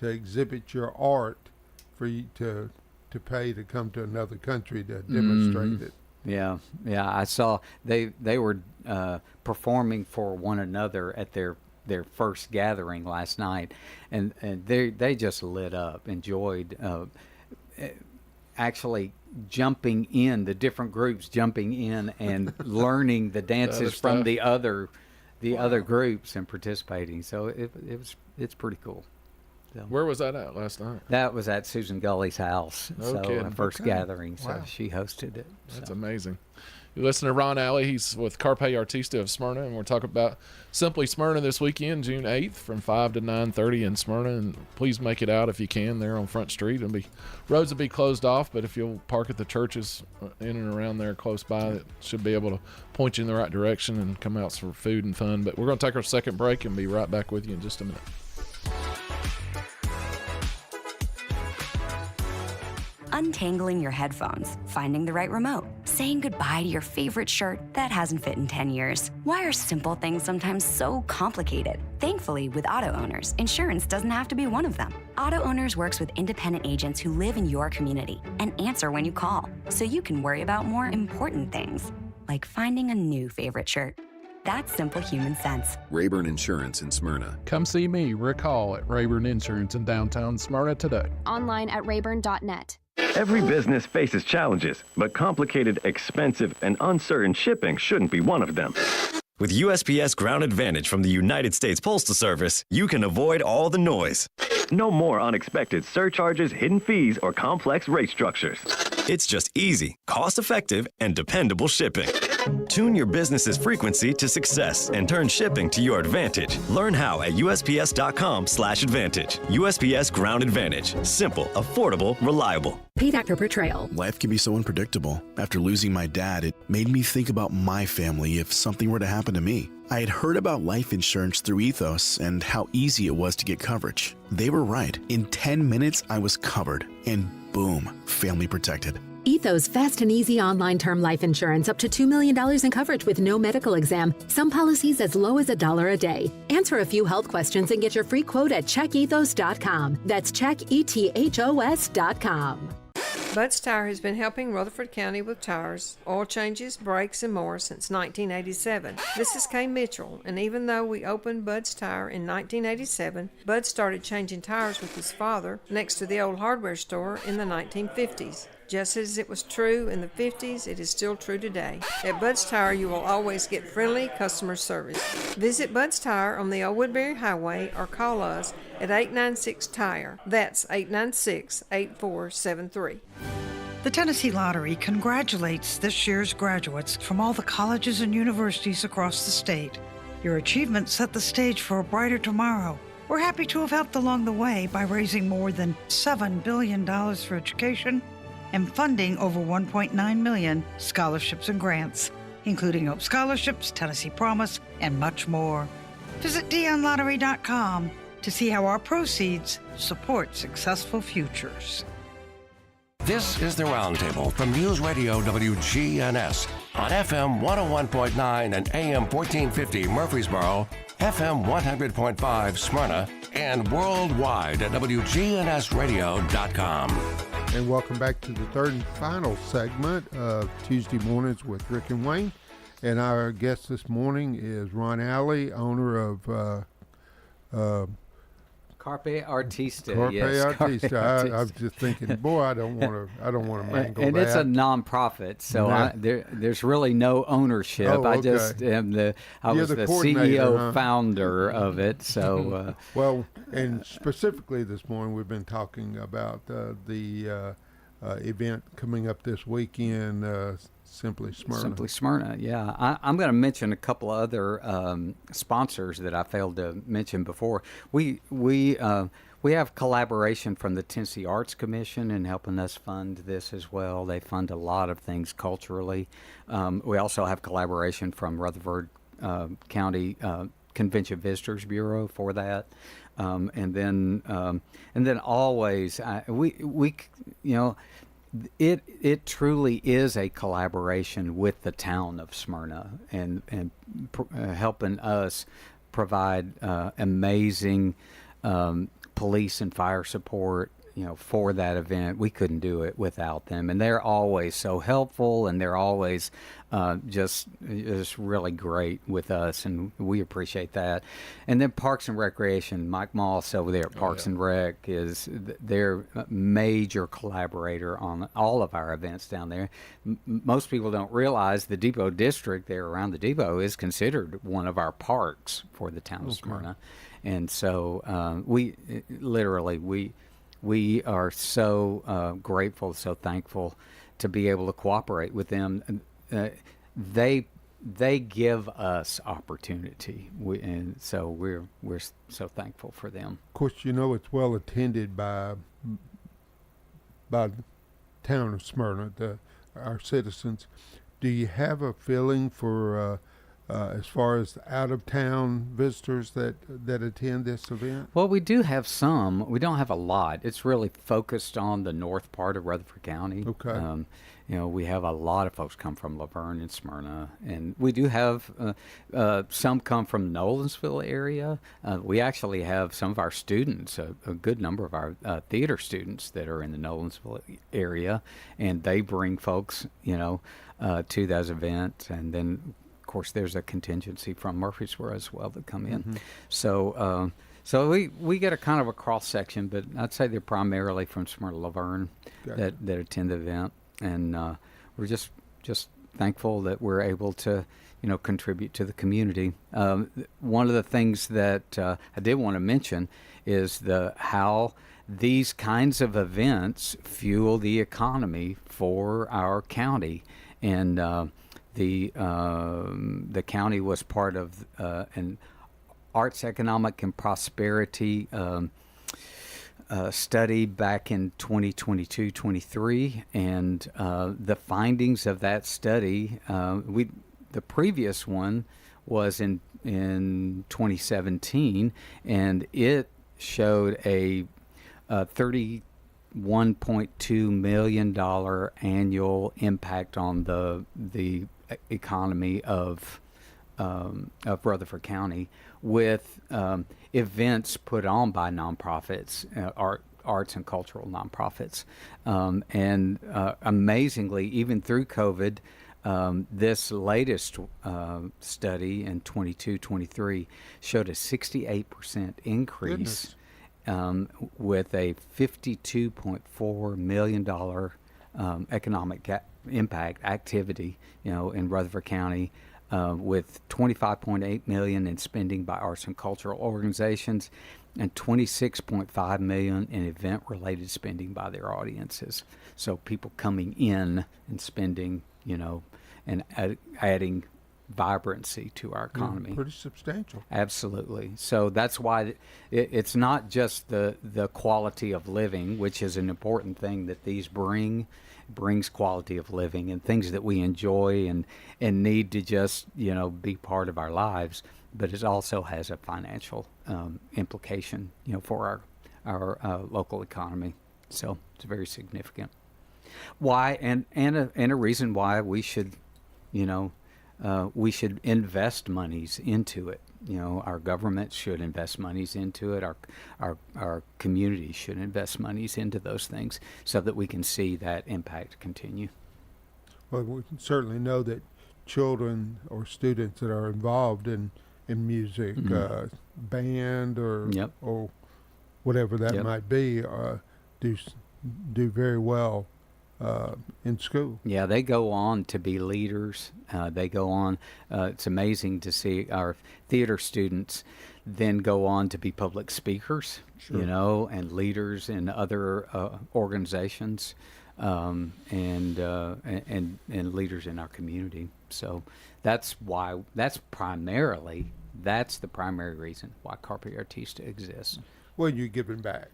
exhibit your art for you to pay to come to another country to demonstrate it. Yeah. I saw they were performing for one another at their first gathering last night, and they just lit up, enjoyed actually jumping in, the different groups jumping in and learning the dances from the other groups and participating. So it's pretty cool. So, where was that at last night? That was at Susan Gully's house. Kidding. First gathering. So she hosted it. That's amazing. You listen to Ron Alley. He's with Carpe Artista of Smyrna, and we're talking about Simply Smyrna this weekend, June 8th, from 5 to 9:30 in Smyrna. And please make it out if you can. There on Front Street, roads will be closed off, but if you'll park at the churches in and around there close by, that should be able to point you in the right direction and come out for food and fun. But we're going to take our second break and be right back with you in just a minute. Untangling your headphones, finding the right remote, saying goodbye to your favorite shirt that hasn't fit in 10 years. Why are simple things sometimes so complicated? Thankfully, with auto owners, insurance doesn't have to be one of them. Auto Owners works with independent agents who live in your community and answer when you call, so you can worry about more important things, like finding a new favorite shirt. That's simple human sense. Rayburn Insurance in Smyrna. Come see me, Rick Hall, at Rayburn Insurance in downtown Smyrna today. Online at rayburn.net. Every business faces challenges, but complicated, expensive, and uncertain shipping shouldn't be one of them. With USPS Ground Advantage from the United States Postal Service, you can avoid all the noise. No more unexpected surcharges, hidden fees, or complex rate structures. It's just easy, cost-effective, and dependable shipping. Tune your business's frequency to success and turn shipping to your advantage. Learn how at USPS.com/advantage. USPS Ground Advantage. Simple, affordable, reliable. Paid actor portrayal. Life can be so unpredictable. After losing my dad, it made me think about my family if something were to happen to me. I had heard about life insurance through Ethos and how easy it was to get coverage. They were right. In 10 minutes, I was covered. And boom, family protected. Ethos fast and easy online term life insurance up to $2 million in coverage with no medical exam. Some policies as low as $1 a day. Answer a few health questions and get your free quote at checkethos.com. That's checkethos.com. Bud's Tire has been helping Rutherford County with tires, oil changes, brakes, and more since 1987. This is Kay Mitchell, and even though we opened Bud's Tire in 1987, Bud started changing tires with his father next to the old hardware store in the 1950s. Just as it was true in the 50s, it is still true today. At Bud's Tire, you will always get friendly customer service. Visit Bud's Tire on the Old Woodbury Highway or call us at 896-TIRE. That's 896-8473. The Tennessee Lottery congratulates this year's graduates from all the colleges and universities across the state. Your achievements set the stage for a brighter tomorrow. We're happy to have helped along the way by raising more than $7 billion for education and funding over $1.9 million scholarships and grants, including Hope Scholarships, Tennessee Promise, and much more. Visit DionLottery.com to see how our proceeds support successful futures. This is the Roundtable from News Radio WGNS on FM 101.9 and AM 1450 Murfreesboro, FM 100.5 Smyrna, and worldwide at WGNSradio.com. And welcome back to the third and final segment of Tuesday Mornings with Rick and Wayne. And our guest this morning is Ron Alley, owner of Carpe Artista. Carpe yes, Artista. Carpe I was just thinking, boy, I don't want to mangle and that. it's a nonprofit, so there's really no ownership. Oh, okay. I just am I was the CEO founder of it. So well, and specifically this morning we've been talking about the event coming up this weekend. Simply Smyrna. Simply Smyrna, yeah. I'm going to mention a couple of other sponsors that I failed to mention before. We have collaboration from the Tennessee Arts Commission in helping us fund this as well. They fund a lot of things culturally. We also have collaboration from Rutherford County Convention Visitors Bureau for that. And then always we It truly is a collaboration with the town of Smyrna and helping us provide amazing police and fire support, for that event. We couldn't do it without them, and they're always so helpful, and they're always just really great with us, and we appreciate that. And then Parks and Recreation, Mike Moss over there at Parks and Rec is their major collaborator on all of our events down there. Most people don't realize the Depot District there around the Depot is considered one of our parks for the town of Smyrna, and so we are so grateful, so thankful to be able to cooperate with them. They give us opportunity, and so we're so thankful for them. Of course, it's well attended by the town of Smyrna, our citizens. Do you have a feeling for as far as out-of-town visitors that attend this event? Well, we do have some. We don't have a lot. It's really focused on the north part of Rutherford County. Okay. We have a lot of folks come from Laverne and Smyrna, and we do have some come from the Nolensville area. We actually have some of our students, a good number of our theater students that are in the Nolensville area, and they bring folks, to those events. And then, of course, there's a contingency from Murfreesboro as well that come in. So we get a kind of a cross section, but I'd say they're primarily from Smyrna Laverne that attend the event, and we're just thankful that we're able to contribute to the community. One of the things that I did want to mention is how these kinds of events fuel the economy for our county, and the county was part of an Arts, Economic, and Prosperity study back in 2022-23, and the findings of that study, the previous one was in 2017, and it showed a $31.2 million annual impact on the economy of Rutherford County, with events put on by nonprofits, arts and cultural nonprofits, and amazingly, even through COVID, this latest study in 22-23 showed a 68% increase. With a $52.4 million economic impact activity, in Rutherford County, with $25.8 million in spending by arts and cultural organizations, and $26.5 million in event-related spending by their audiences. So people coming in and spending, and adding vibrancy to our economy. Pretty substantial. Absolutely. So that's why it's not just the quality of living, which is an important thing that these brings quality of living and things that we enjoy and need to just be part of our lives, but it also has a financial implication for our local economy. So it's very significant. Why and a reason why we should invest monies into it. Our government should invest monies into it. Our community should invest monies into those things so that we can see that impact continue. Well, we can certainly know that children or students that are involved in music, band or whatever that might be, do very well in school. Yeah, they go on to be leaders. They go on. It's amazing to see our theater students then go on to be public speakers, and leaders in other organizations, and leaders in our community. So that's the primary reason why Carpe Artista exists. Well, you're giving back.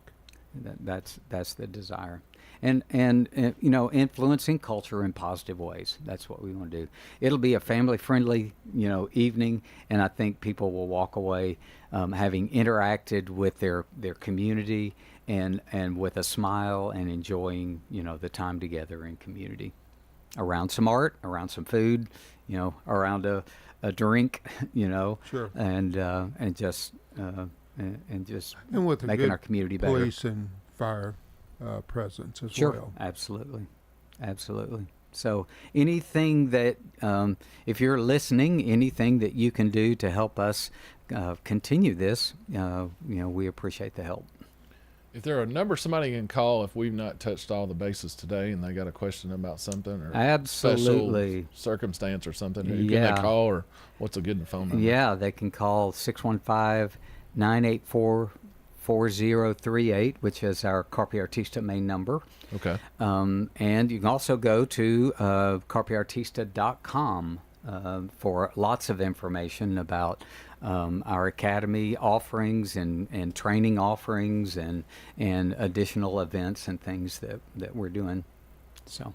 That's the desire. And influencing culture in positive ways. That's what we want to do. It'll be a family-friendly, evening, and I think people will walk away having interacted with their community and with a smile and enjoying, the time together in community, around some art, around some food, around a drink, Sure. and just with making our community better. Police and fire presence as Sure. well. Absolutely. So anything that, if you're listening, anything that you can do to help us continue this, we appreciate the help. If there are a number somebody can call if we've not touched all the bases today and they got a question about something or absolutely special circumstance or something, can Yeah. they call, or what's a good phone number? Yeah, they can call 615-984-4038, which is our Carpe Artista main number. Okay. And you can also go to carpeartista.com for lots of information about our academy offerings and training offerings and additional events and things that we're doing. So.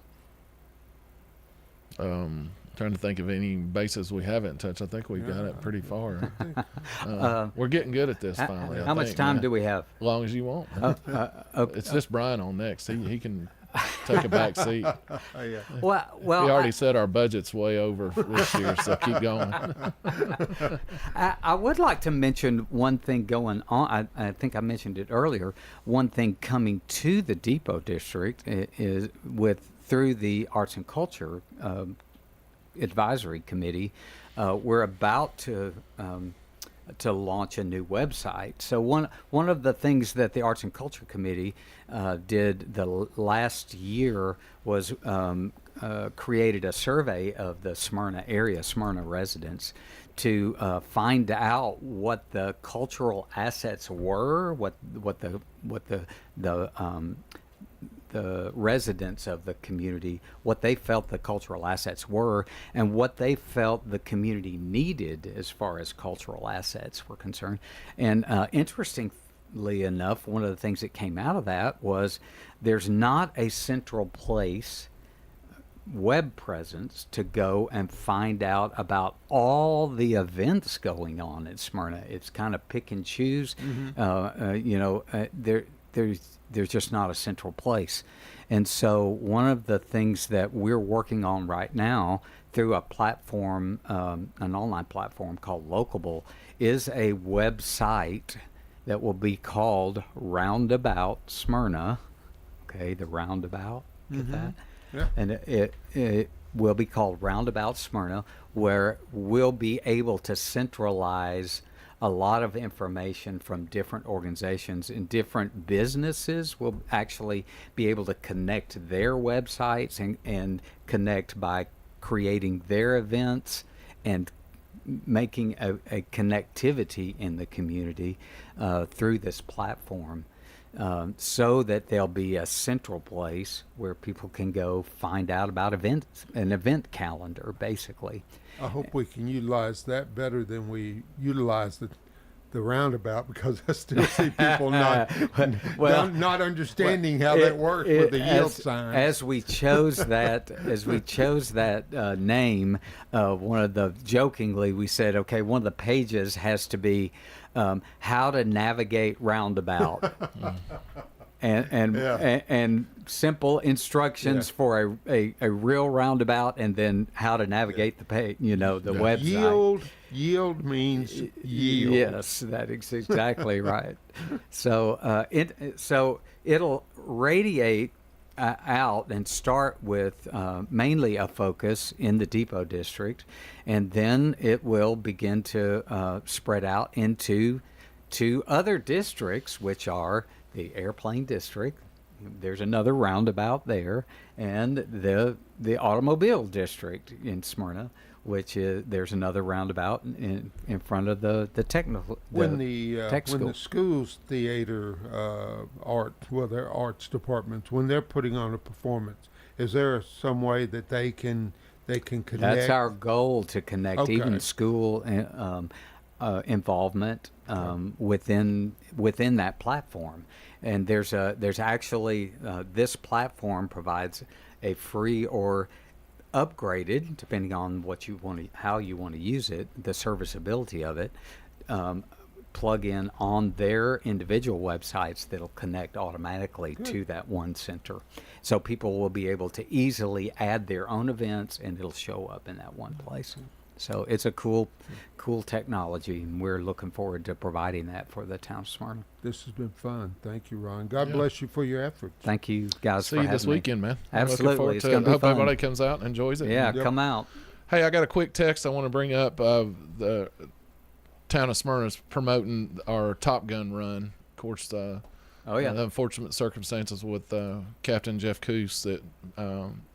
Trying to think of any bases we haven't touched. I think we've got it pretty far. We're getting good at this finally. How much time do we have? As long as you want. It's just Brian on next. He can take a back seat. Yeah. Well, we already said our budget's way over this year, so keep going. I would like to mention one thing going on. I think I mentioned it earlier. One thing coming to the Depot District is through the Arts and Culture advisory committee, we're about to launch a new website. So one of the things that the Arts and Culture Committee did the last year was created a survey of the Smyrna area, Smyrna residents, to find out what the cultural assets were, what the residents of the community, what they felt the cultural assets were, and what they felt the community needed as far as cultural assets were concerned. And interestingly enough, one of the things that came out of that was there's not a central place, web presence, to go and find out about all the events going on in Smyrna. It's kind of pick and choose. There's just not a central place. And so one of the things that we're working on right now through a platform, an online platform called Locable, is a website that will be called Roundabout Smyrna. Okay, the roundabout, get that? Yeah. And it will be called Roundabout Smyrna, where we'll be able to centralize a lot of information from different organizations and different businesses. Will actually be able to connect their websites and connect by creating their events and making a connectivity in the community through this platform, so that there'll be a central place where people can go find out about events, an event calendar, basically. I hope we can utilize that better than we utilize the roundabout, because I still see people not understanding how that works with the yield signs. As we chose that, name, jokingly we said, okay, one of the pages has to be how to navigate roundabout. And simple instructions for a real roundabout, and then how to navigate the page, the website. Yield means yield. Yes, that is exactly right. So it'll radiate out and start with mainly a focus in the Depot District, and then it will begin to spread out into other districts, which are the Airplane District. There's another roundabout there, and the Automobile District in Smyrna, which is there's another roundabout in front of the technical. When the school's theater their arts departments, when they're putting on a performance, is there some way that they can connect? That's our goal, to connect even school involvement within that platform. And there's actually this platform provides a free or upgraded, depending on how you want to use it, the serviceability of it, plug in on their individual websites that'll connect automatically to that one center. So people will be able to easily add their own events, and it'll show up in that one place. So it's a cool technology, and we're looking forward to providing that for the town of Smyrna. This has been fun. Thank you, Ron. God bless you for your efforts. Thank you, guys, for having me. See you this weekend, man. Absolutely. It's going to be hope fun. everybody comes out and enjoys it. Yeah, come out. Hey, I got a quick text I want to bring up. The town of Smyrna is promoting our Top Gun run. Of course, the unfortunate circumstances with Captain Jeff Coos that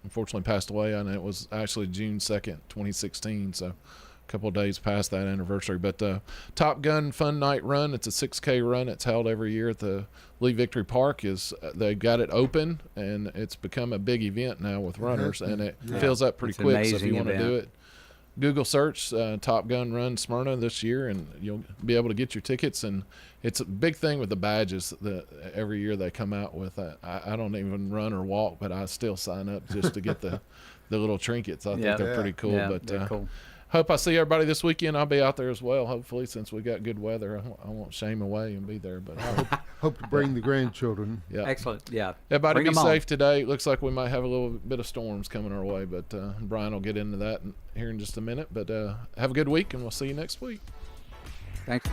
unfortunately passed away, and it was actually June 2nd, 2016, so a couple of days past that anniversary. But Top Gun Fun Night Run, it's a 6K run. It's held every year at the Lee Victory Park. They've got it open, and it's become a big event now with runners, and it fills up pretty quick. So if you want to do it, Google search Top Gun Run Smyrna this year, and you'll be able to get your tickets. And it's a big thing with the badges that every year they come out with. I don't even run or walk, but I still sign up just to get the little trinkets. I think they're pretty cool. But cool. Hope I see everybody this weekend. I'll be out there as well, hopefully, since we got good weather. I won't shame away and be there. But I hope to bring the grandchildren. Yeah, excellent. Yeah, everybody bring be safe today. It looks like we might have a little bit of storms coming our way, but Brian will get into that here in just a minute. But have a good week, and we'll see you next week. Thanks.